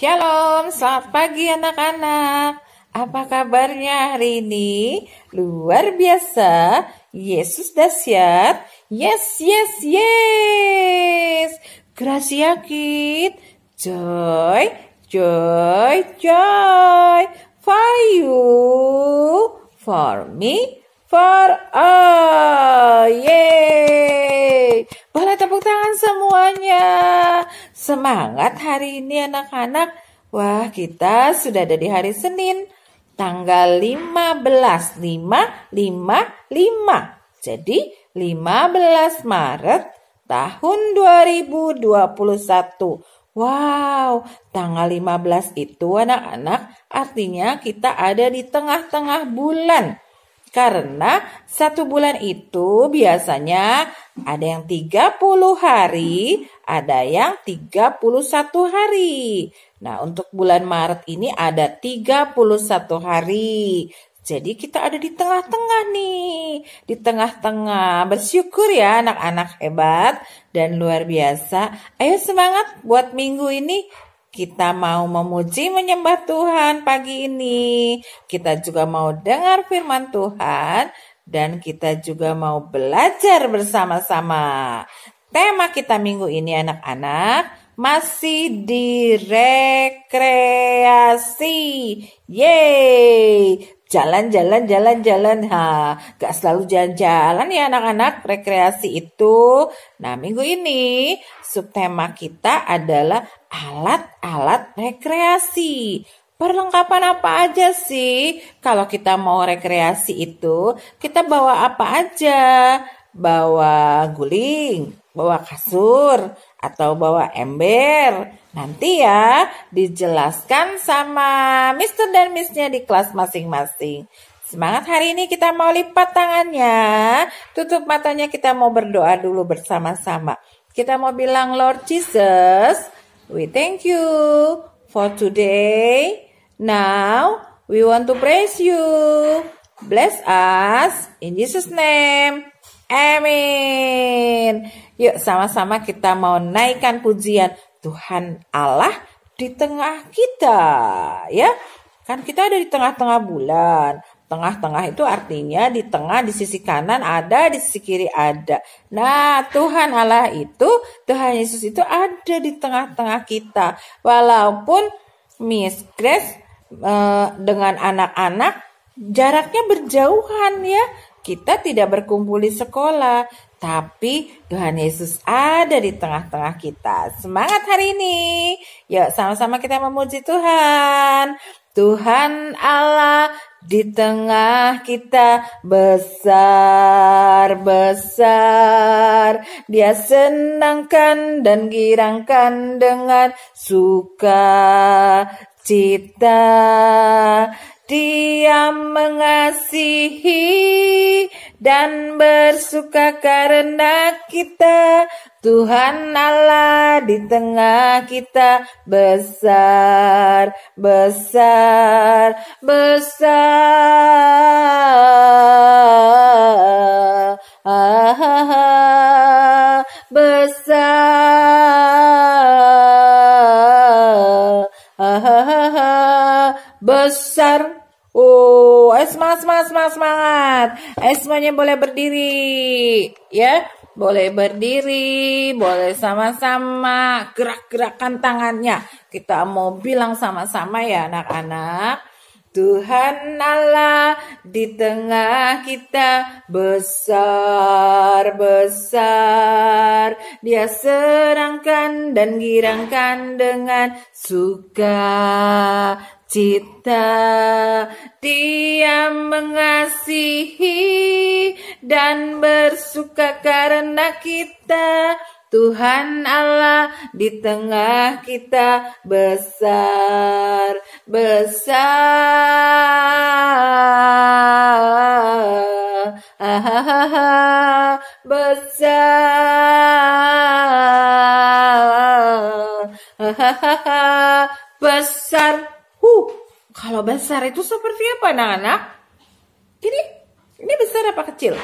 Shalom, selamat pagi anak-anak. Apa kabarnya hari ini? Luar biasa. Yesus dahsyat. Yes, yes, yes. Gracia yakin. Joy, joy, joy. For you, for me, for all. Yeay. Boleh tepuk tangan semuanya. Semangat hari ini anak-anak. Wah, kita sudah ada di hari Senin. Tanggal 15. Jadi 15 Maret tahun 2021. Wow, tanggal 15 itu anak-anak artinya kita ada di tengah-tengah bulan. Karena satu bulan itu biasanya ada yang 30 hari, ada yang 31 hari. Nah, untuk bulan Maret ini ada 31 hari. Jadi kita ada di tengah-tengah nih. Di tengah-tengah. Bersyukur ya anak-anak hebat dan luar biasa. Ayo semangat buat minggu ini. Kita mau memuji menyembah Tuhan pagi ini. Kita juga mau dengar firman Tuhan. Dan kita juga mau belajar bersama-sama. Tema kita minggu ini anak-anak masih di rekreasi. Yeay! Jalan-jalan. Gak selalu jalan-jalan ya anak-anak. Rekreasi itu. Nah, minggu ini subtema kita adalah alat-alat rekreasi. Perlengkapan apa aja sih? Kalau kita mau rekreasi itu, kita bawa apa aja? Bawa guling, bawa kasur, atau bawa ember. Nanti ya dijelaskan sama Mister dan Missnya di kelas masing-masing. Semangat hari ini kita mau lipat tangannya. Tutup matanya, kita mau berdoa dulu bersama-sama. Kita mau bilang, Lord Jesus, we thank you for today. Now we want to praise you. Bless us in Jesus' name. Amin. Yuk sama-sama kita mau naikkan pujian Tuhan Allah di tengah kita. Ya, kan kita ada di tengah-tengah bulan. Tengah-tengah itu artinya di tengah, di sisi kanan ada, di sisi kiri ada. Nah, Tuhan Allah itu, Tuhan Yesus itu ada di tengah-tengah kita. Walaupun Miss Grace dengan anak-anak jaraknya berjauhan ya. Kita tidak berkumpul di sekolah, tapi Tuhan Yesus ada di tengah-tengah kita. Semangat hari ini. Yuk sama-sama kita memuji Tuhan. Tuhan Allah di tengah kita besar. Dia senangkan dan girangkan dengan sukacita. Dia mengasihi dan bersuka karena kita. Tuhan Allah di tengah kita besar. Besar. Oh, semangat. Semuanya boleh berdiri, ya. Boleh berdiri, boleh sama-sama gerak-gerakan tangannya. Kita mau bilang sama-sama ya anak-anak. Tuhan Allah di tengah kita besar. Dia serangkan dan girangkan dengan sukacita. Dia mengasihi dan bersuka karena kita. Tuhan Allah di tengah kita besar. Besar. Kalau besar itu seperti apa anak-anak? Ini besar apa kecil?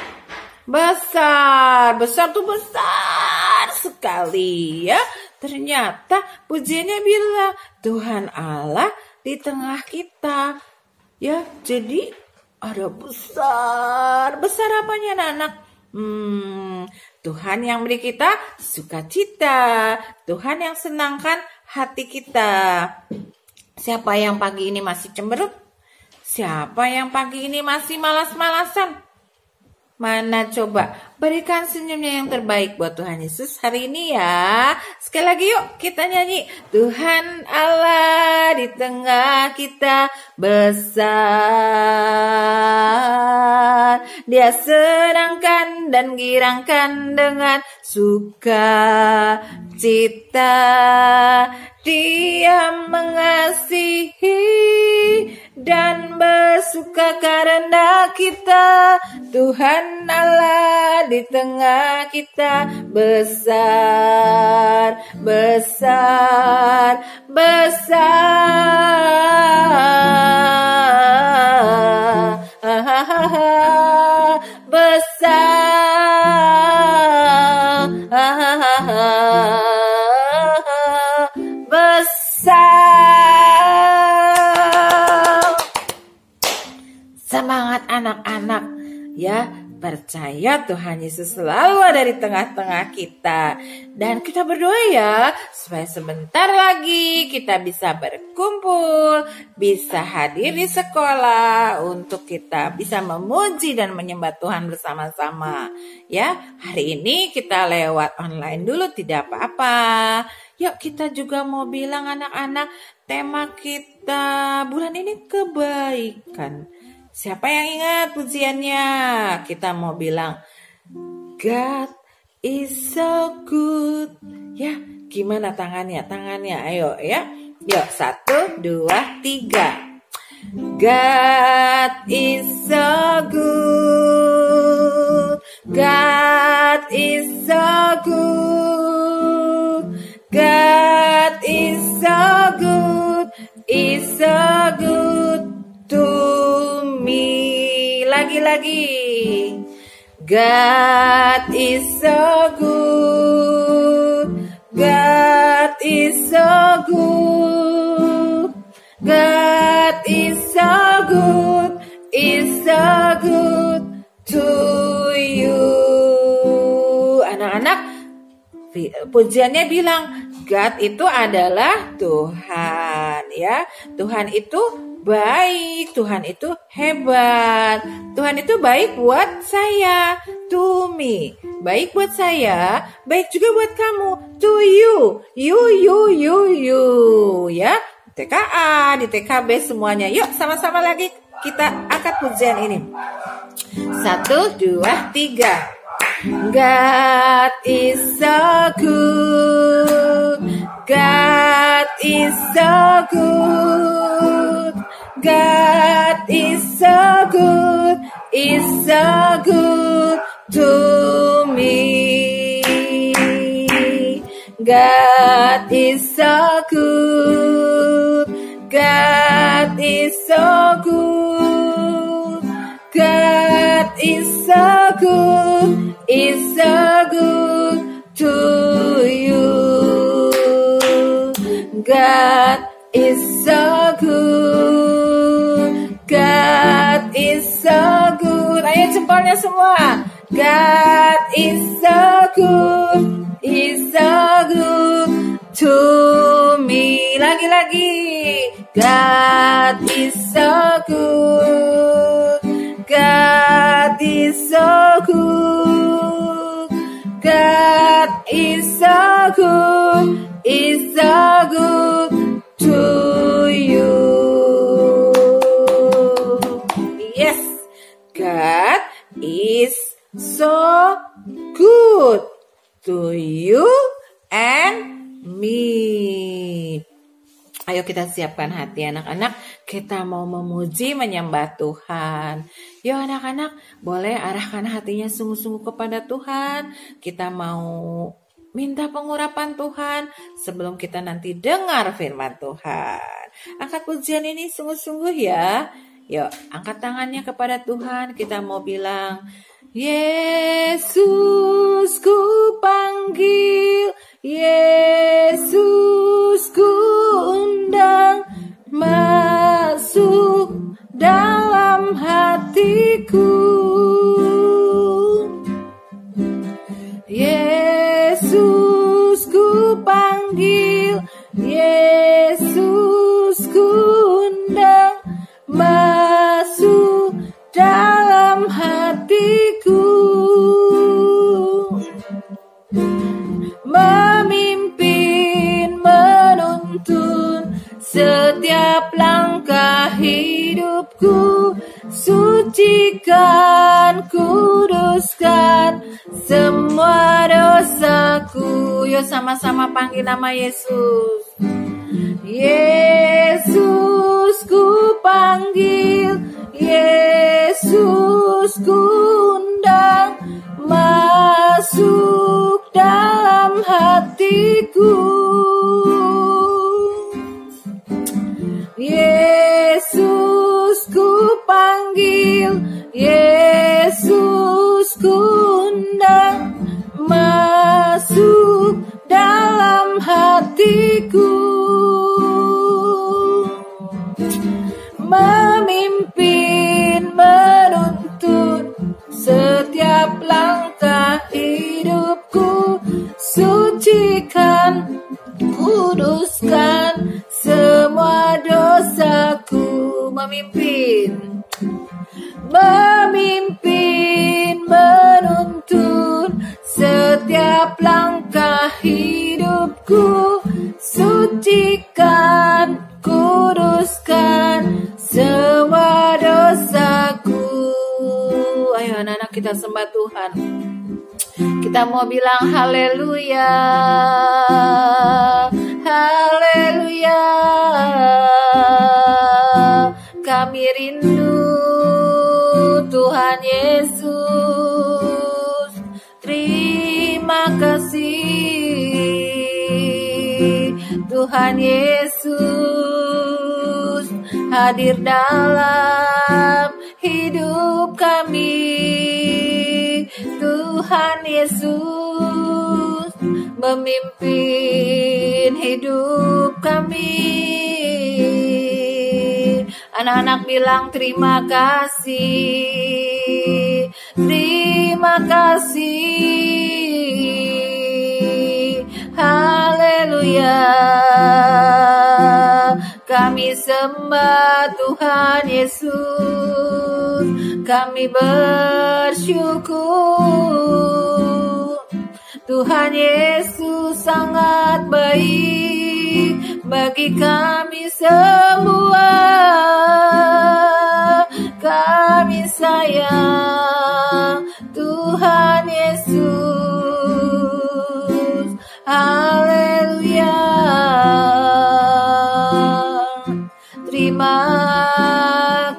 Besar tuh besar sekali ya. Ternyata pujiannya bilang Tuhan Allah di tengah kita. Ya, jadi ada besar apanya anak-anak? Tuhan yang beri kita sukacita. Tuhan yang senangkan hati kita. Siapa yang pagi ini masih cemberut? Siapa yang pagi ini masih malas-malasan? Mana coba, berikan senyumnya yang terbaik buat Tuhan Yesus hari ini ya. Sekali lagi yuk kita nyanyi. Tuhan Allah di tengah kita besar. Dia senangkan dan girangkan dengan sukacita. Dia mengasihi dan bersuka karena kita. Tuhan Allah di tengah kita besar, besar, besar, besar, besar. Semangat anak-anak ya, percaya Tuhan Yesus selalu ada di tengah-tengah kita. Dan kita berdoa ya, supaya sebentar lagi kita bisa berkumpul, bisa hadir di sekolah untuk kita bisa memuji dan menyembah Tuhan bersama-sama. Ya, hari ini kita lewat online dulu tidak apa-apa. Yuk kita juga mau bilang anak-anak, tema kita bulan ini kebaikan. Siapa yang ingat pujiannya? Kita mau bilang God is so good. Ya, gimana tangannya? Tangannya, ayo ya. Yuk, 1, 2, 3. God is so good. God is so good. God is so good. Is so good to me. Lagi-lagi. God is so good. God is so good. God is so good. Is so good to you. Anak-anak, pujiannya bilang God itu adalah Tuhan ya. Tuhan itu baik, Tuhan itu hebat. Tuhan itu baik buat saya, to me. Baik buat saya, baik juga buat kamu, to you. You ya. TKA, di TKB semuanya. Yuk sama-sama lagi kita angkat pujian ini. 1, 2, 3. God is so good. God is so good. God is so good. Is so good to me. God is so good. God is so good. God is so good. Is so good to you. God is so good. God is so good. Ayo jempolnya semua. God is so good. Is so good to me. Lagi-lagi. God is so good. God is so good. God is so good. Is so good to you. Yes, God is so good to you and me. Ayo kita siapkan hati anak-anak, kita mau memuji menyembah Tuhan. Yuk anak-anak, boleh arahkan hatinya sungguh-sungguh kepada Tuhan. Kita mau minta pengurapan Tuhan sebelum kita nanti dengar firman Tuhan. Angkat pujian ini sungguh-sungguh ya. Yuk, angkat tangannya kepada Tuhan. Kita mau bilang, Yesus ku panggil, Yesus memimpin, menuntun setiap langkah hidupku. Sucikan, kuduskan semua dosaku. Yuk sama-sama panggil nama Yesus. Yesus ku panggil, Yesus ku undang, masuk dalam hatiku. Yesus ku panggil, Yesus ku undang, masuk dalam hatiku. Memimpin, menuntun setiap langkah hidupku. Sucikan, kuduskan semua dosaku. Memimpin, memimpin, menuntun setiap langkah hidupku. Sucikan, kuduskan semua dosaku. Ayo anak-anak, kita sembah Tuhan. Kita mau bilang haleluya, haleluya. Kami rindu Tuhan Yesus. Terima kasih Tuhan Yesus hadir dalam hidup kami. Tuhan Yesus memimpin hidup kami. Anak-anak bilang terima kasih, terima kasih, haleluya. Kami sembah Tuhan Yesus, kami bersyukur. Tuhan Yesus sangat baik bagi kami semua. Kami sayang Tuhan Yesus. Haleluya. Terima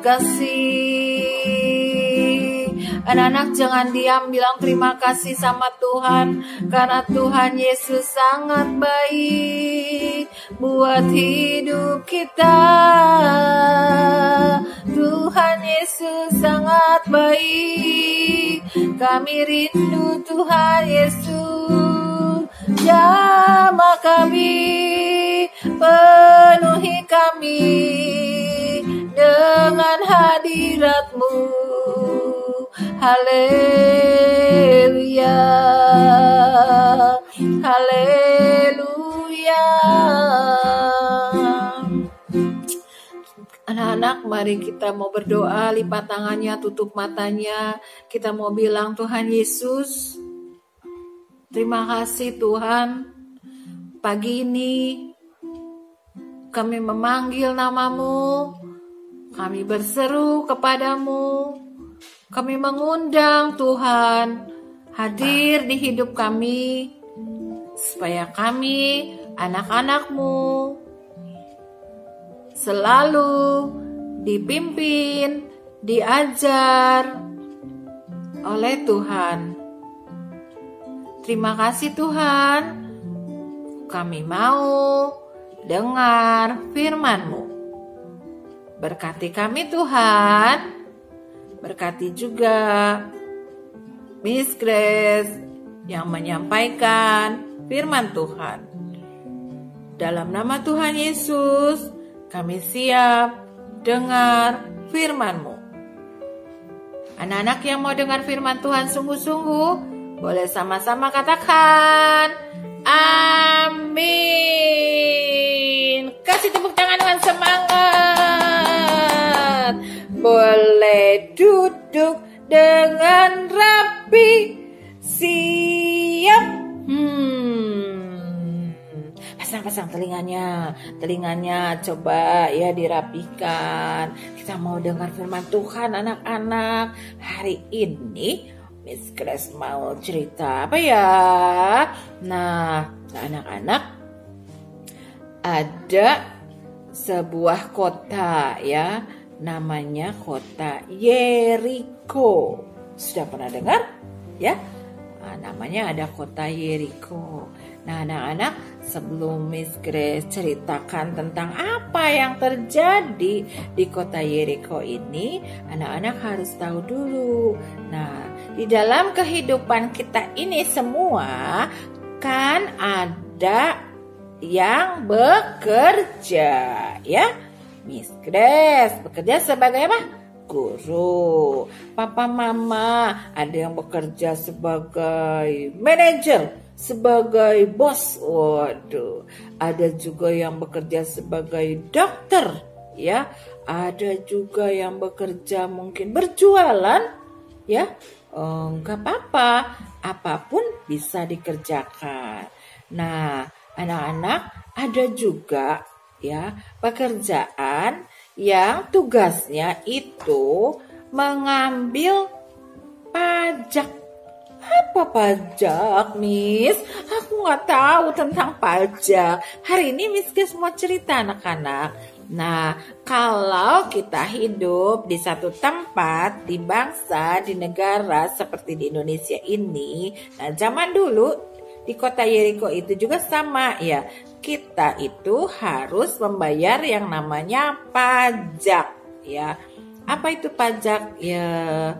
kasih. Anak-anak jangan diam, bilang terima kasih sama Tuhan. Karena Tuhan Yesus sangat baik buat hidup kita. Tuhan Yesus sangat baik. Kami rindu Tuhan Yesus. Jamah kami, penuhi kami dengan hadirat-Mu. Haleluya, haleluya. Anak-anak, mari kita mau berdoa, lipat tangannya, tutup matanya. Kita mau bilang, Tuhan Yesus, terima kasih Tuhan. Pagi ini kami memanggil nama-Mu, kami berseru kepadamu. Kami mengundang Tuhan hadir di hidup kami, supaya kami anak-anak-Mu selalu dipimpin, diajar oleh Tuhan. Terima kasih Tuhan, kami mau dengar firman-Mu. Berkati kami Tuhan. Berkati juga Miss Grace yang menyampaikan firman Tuhan. Dalam nama Tuhan Yesus, kami siap dengar firman-Mu. Anak-anak yang mau dengar firman Tuhan sungguh-sungguh, boleh sama-sama katakan amin. Kasih tepuk tangan dengan semangat. Boleh duduk dengan rapi. Siap. pasang telinganya coba ya dirapikan. Kita mau dengar firman Tuhan anak-anak. Hari ini Miss Grace mau cerita apa ya? Nah, anak-anak, ada sebuah kota ya, namanya kota Yeriko. Sudah pernah dengar? Ya, namanya ada kota Yeriko. Nah, anak-anak, sebelum Miss Grace ceritakan tentang apa yang terjadi di kota Yeriko ini, anak-anak harus tahu dulu. Nah, di dalam kehidupan kita ini semua kan ada yang bekerja, ya. Miss Grace bekerja sebagai apa? Guru. Papa mama ada yang bekerja sebagai manajer, sebagai bos. Waduh, ada juga yang bekerja sebagai dokter, ya. Ada juga yang bekerja mungkin berjualan, ya. Enggak apa-apa, apapun bisa dikerjakan. Nah, anak-anak, ada juga ya pekerjaan yang tugasnya itu mengambil pajak. Apa pajak, Miss? Aku nggak tahu tentang pajak. Hari ini Miss Grace mau cerita anak-anak. Nah, kalau kita hidup di satu tempat, di bangsa, di negara seperti di Indonesia ini, nah zaman dulu di kota Yeriko itu juga sama ya. Kita itu harus membayar yang namanya pajak ya. Apa itu pajak? Ya,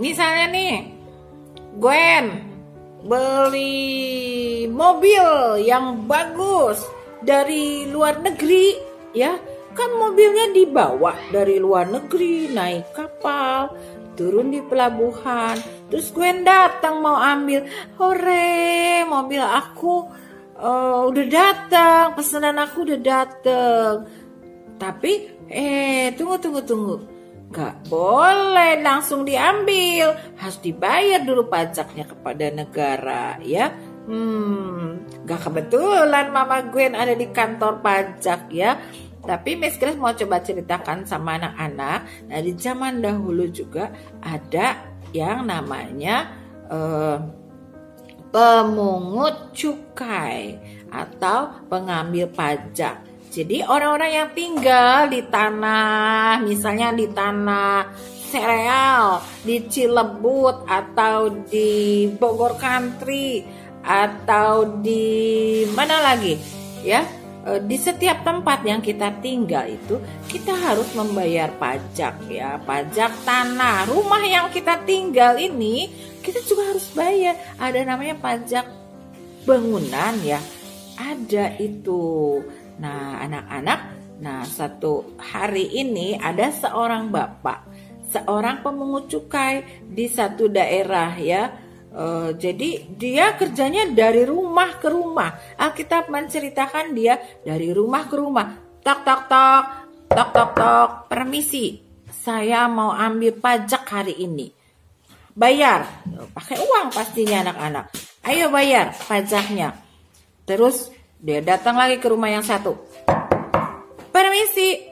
misalnya nih, Gwen beli mobil yang bagus dari luar negeri, ya kan mobilnya dibawa dari luar negeri, naik kapal, turun di pelabuhan, terus Gwen datang mau ambil. Hore, mobil aku udah datang, pesanan aku udah datang. Tapi tunggu. Gak boleh langsung diambil, harus dibayar dulu pajaknya kepada negara, ya. Gak kebetulan Mama Gwen ada di kantor pajak, ya. Tapi Miss Grace mau coba ceritakan sama anak-anak. Nah, di zaman dahulu juga ada yang namanya pemungut cukai atau pengambil pajak. Jadi orang-orang yang tinggal di tanah, misalnya di tanah sereal, di Cilebut atau di Bogor Country atau di mana lagi, ya, di setiap tempat yang kita tinggal itu kita harus membayar pajak, ya, pajak tanah. Rumah yang kita tinggal ini kita juga harus bayar. Ada namanya pajak bangunan, ya, ada itu. Nah, anak-anak, nah satu hari ini ada seorang bapak, seorang pemungut cukai di satu daerah, ya. Jadi dia kerjanya dari rumah ke rumah. Alkitab menceritakan dia dari rumah ke rumah. Tok tok tok, tok tok tok. Permisi, saya mau ambil pajak hari ini. Bayar, pakai uang pastinya anak-anak. Ayo bayar pajaknya. Terus dia datang lagi ke rumah yang satu. Permisi,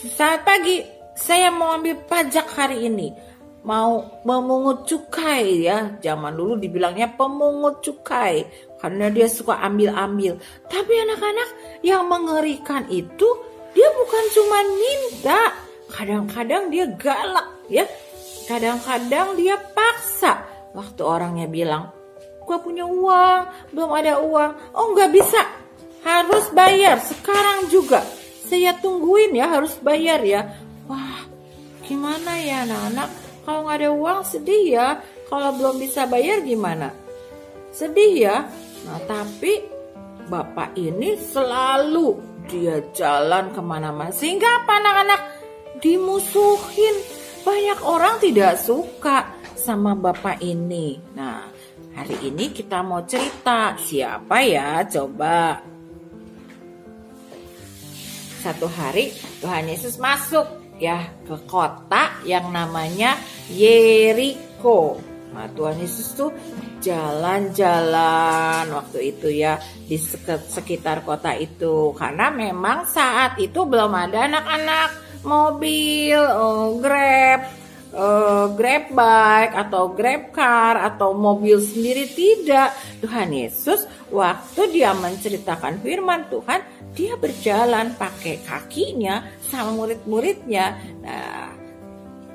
selamat pagi. Saya mau ambil pajak hari ini. Mau memungut cukai, ya. Zaman dulu dibilangnya pemungut cukai karena dia suka ambil-ambil. Tapi anak-anak, yang mengerikan itu dia bukan cuma minta. Kadang-kadang dia galak, ya. Kadang-kadang dia paksa. Waktu orangnya bilang, gak punya uang, belum ada uang. Oh, nggak bisa, harus bayar sekarang juga. Saya tungguin ya, harus bayar ya. Wah, gimana ya anak-anak? Kalau nggak ada uang sedih ya. Kalau belum bisa bayar gimana? Sedih ya. Nah, tapi bapak ini selalu dia jalan kemana-mana. Sehingga apa anak-anak? Dimusuhin. Banyak orang tidak suka sama bapak ini. Nah, hari ini kita mau cerita. Siapa ya? Coba. Satu hari Tuhan Yesus masuk ya ke kota yang namanya Yeriko. Nah, Tuhan Yesus tuh jalan-jalan waktu itu ya di sekitar kota itu, karena memang saat itu belum ada anak-anak mobil, Grab, Grab bike atau Grab car atau mobil sendiri, tidak. Tuhan Yesus waktu dia menceritakan firman Tuhan, dia berjalan pakai kakinya sama murid-muridnya. Nah,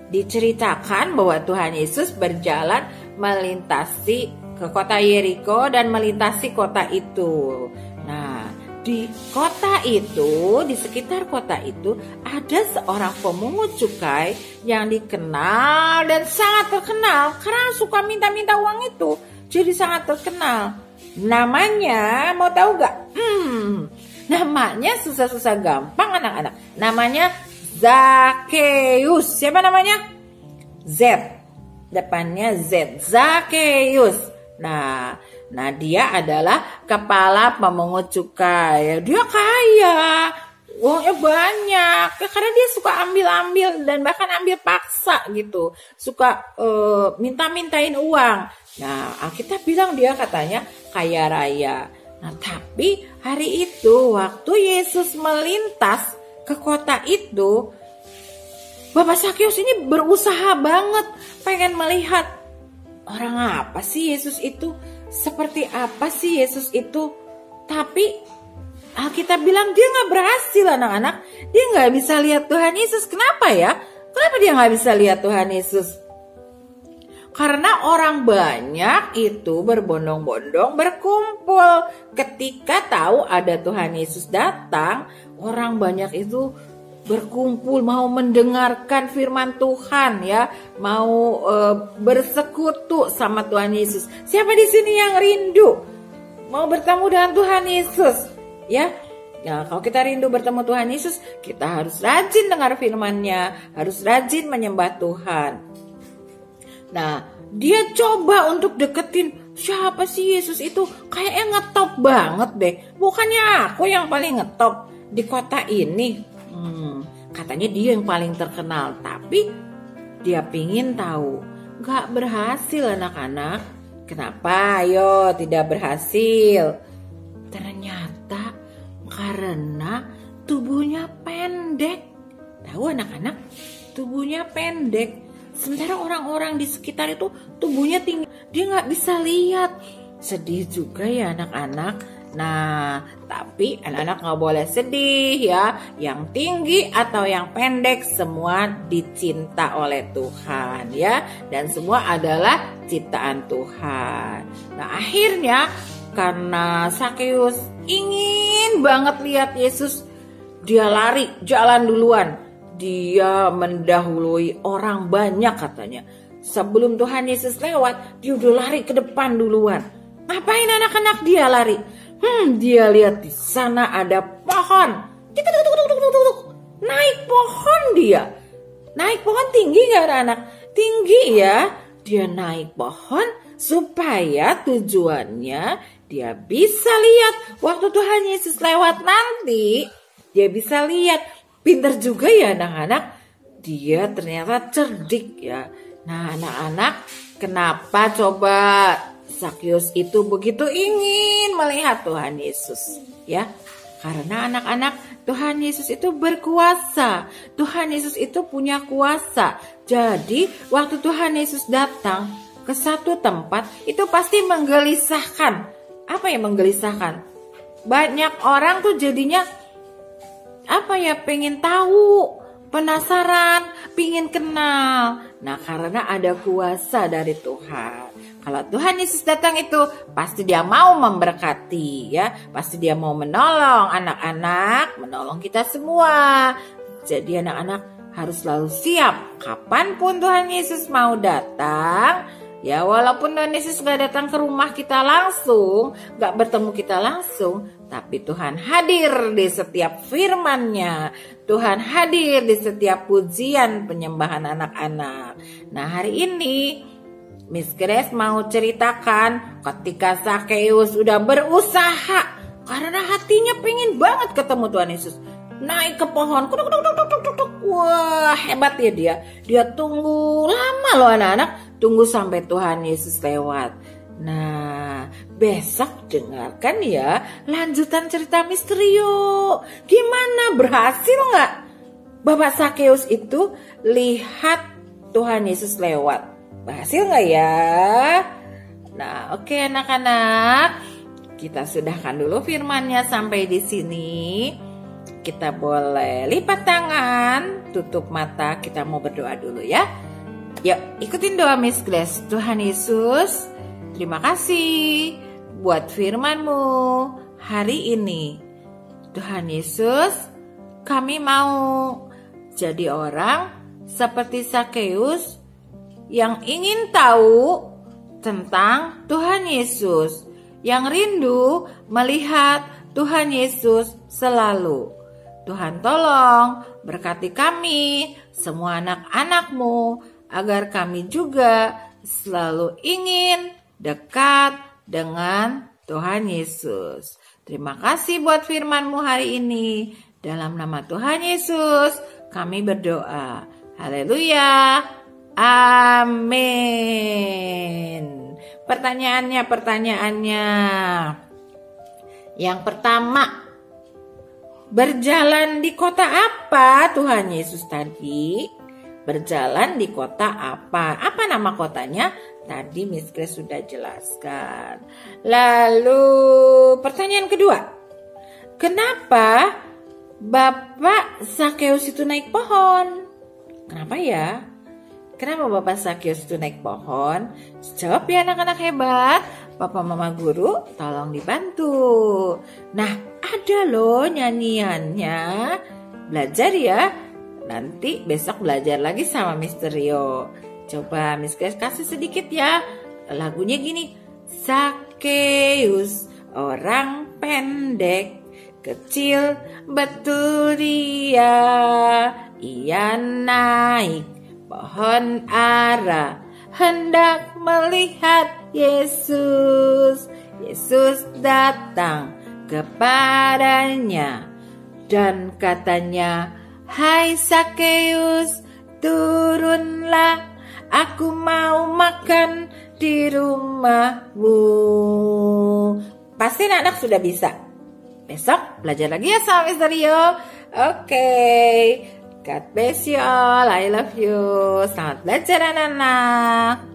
diceritakan bahwa Tuhan Yesus berjalan melintasi ke kota Yeriko dan melintasi kota itu. Nah, di kota itu, di sekitar kota itu ada seorang pemungut cukai yang dikenal dan sangat terkenal karena suka minta-minta uang itu. Jadi sangat terkenal. Namanya, mau tahu gak? Namanya susah-susah gampang anak-anak. Namanya Zakheus. Siapa namanya? Z. Depannya Z. Zakheus. Nah, dia adalah kepala pemungut cukai. Dia kaya, uangnya banyak. Karena dia suka ambil-ambil dan bahkan ambil paksa gitu. Suka minta-mintain uang. Nah, Alkitab bilang dia katanya kaya raya. Nah, tapi hari itu waktu Yesus melintas ke kota itu, Bapak Zakheus ini berusaha banget pengen melihat orang apa sih Yesus itu, seperti apa sih Yesus itu. Tapi Alkitab bilang dia gak berhasil anak-anak. Dia gak bisa lihat Tuhan Yesus. Kenapa ya? Kenapa dia gak bisa lihat Tuhan Yesus? Karena orang banyak itu berbondong-bondong berkumpul. Ketika tahu ada Tuhan Yesus datang, orang banyak itu berkumpul mau mendengarkan firman Tuhan ya, mau bersekutu sama Tuhan Yesus. Siapa di sini yang rindu mau bertemu dengan Tuhan Yesus ya? Ya, kalau kita rindu bertemu Tuhan Yesus, kita harus rajin dengar firman-Nya, harus rajin menyembah Tuhan. Nah, dia coba untuk deketin siapa sih Yesus itu, kayaknya ngetop banget deh. Bukannya aku yang paling ngetop di kota ini. Katanya dia yang paling terkenal, tapi dia pingin tahu. Gak berhasil anak-anak. Kenapa? Ayo, tidak berhasil. Ternyata karena tubuhnya pendek. Tahu anak-anak? Tubuhnya pendek. Sementara orang-orang di sekitar itu tubuhnya tinggi. Dia gak bisa lihat. Sedih juga ya anak-anak. Nah, tapi anak-anak gak boleh sedih ya. Yang tinggi atau yang pendek semua dicinta oleh Tuhan ya. Dan semua adalah ciptaan Tuhan. Nah, akhirnya karena Zakheus ingin banget lihat Yesus, dia lari jalan duluan. Dia mendahului orang banyak katanya. Sebelum Tuhan Yesus lewat, dia udah lari ke depan duluan. Ngapain anak-anak dia lari? Dia lihat di sana ada pohon. Naik pohon dia. Naik pohon tinggi gak anak? Tinggi ya. Dia naik pohon supaya tujuannya dia bisa lihat waktu Tuhan Yesus lewat nanti. Dia bisa lihat. Pinter juga ya anak-anak. Dia ternyata cerdik ya. Nah anak-anak, kenapa coba Zakheus itu begitu ingin melihat Tuhan Yesus ya? Karena anak-anak, Tuhan Yesus itu berkuasa. Tuhan Yesus itu punya kuasa. Jadi waktu Tuhan Yesus datang ke satu tempat, itu pasti menggelisahkan. Apa yang menggelisahkan? Banyak orang tuh jadinya pengen tahu, penasaran, pengen kenal. Nah, karena ada kuasa dari Tuhan. Kalau Tuhan Yesus datang itu pasti dia mau memberkati ya, pasti dia mau menolong anak-anak, menolong kita semua. Jadi anak-anak harus selalu siap kapanpun Tuhan Yesus mau datang. Ya walaupun Tuhan Yesus gak datang ke rumah kita langsung, gak bertemu kita langsung, tapi Tuhan hadir di setiap firman-Nya. Tuhan hadir di setiap pujian penyembahan anak-anak. Nah hari ini Miss Grace mau ceritakan ketika Zakheus udah berusaha karena hatinya pengen banget ketemu Tuhan Yesus. Naik ke pohon, wah hebat ya dia. Dia tunggu lama loh anak-anak. tunggu sampai Tuhan Yesus lewat. Nah, besok dengarkan ya lanjutan cerita misteri yuk. Gimana, berhasil nggak Bapak Sakeus itu lihat Tuhan Yesus lewat? Berhasil nggak ya? Nah, oke anak-anak, kita sudahkan dulu firman-Nya sampai di sini. Kita boleh lipat tangan, tutup mata, kita mau berdoa dulu ya. Yuk, ikutin doa Miss Grace. Tuhan Yesus, terima kasih buat firman-Mu hari ini. Tuhan Yesus, kami mau jadi orang seperti Sakeus yang ingin tahu tentang Tuhan Yesus, yang rindu melihat Tuhan Yesus selalu. Tuhan tolong berkati kami, semua anak-anak-Mu, agar kami juga selalu ingin dekat dengan Tuhan Yesus. Terima kasih buat firman-Mu hari ini. Dalam nama Tuhan Yesus kami berdoa. Haleluya. Amin. Pertanyaannya. Yang pertama, berjalan di kota apa Tuhan Yesus tadi? Berjalan di kota apa? Apa nama kotanya? Tadi Miss Grace sudah jelaskan. Lalu pertanyaan kedua, kenapa Bapak Sakeus itu naik pohon? Kenapa ya? Kenapa Bapak Sakeus itu naik pohon? Jawab ya anak-anak hebat. Papa Mama Guru tolong dibantu. Nah, ada loh nyanyiannya. Belajar ya. Nanti besok belajar lagi sama Mister Rio. Coba Miss Grace kasih sedikit ya. Lagunya gini. Sakeus, orang pendek, kecil betul dia. Ia naik pohon ara, hendak melihat Yesus. Yesus datang kepadanya dan katanya, "Hai Sakeus, turunlah, aku mau makan di rumahmu." Pasti anak-anak sudah bisa. Besok belajar lagi ya sama Mister Rio. Oke. God bless you all. I love you. Selamat belajar anak-anak.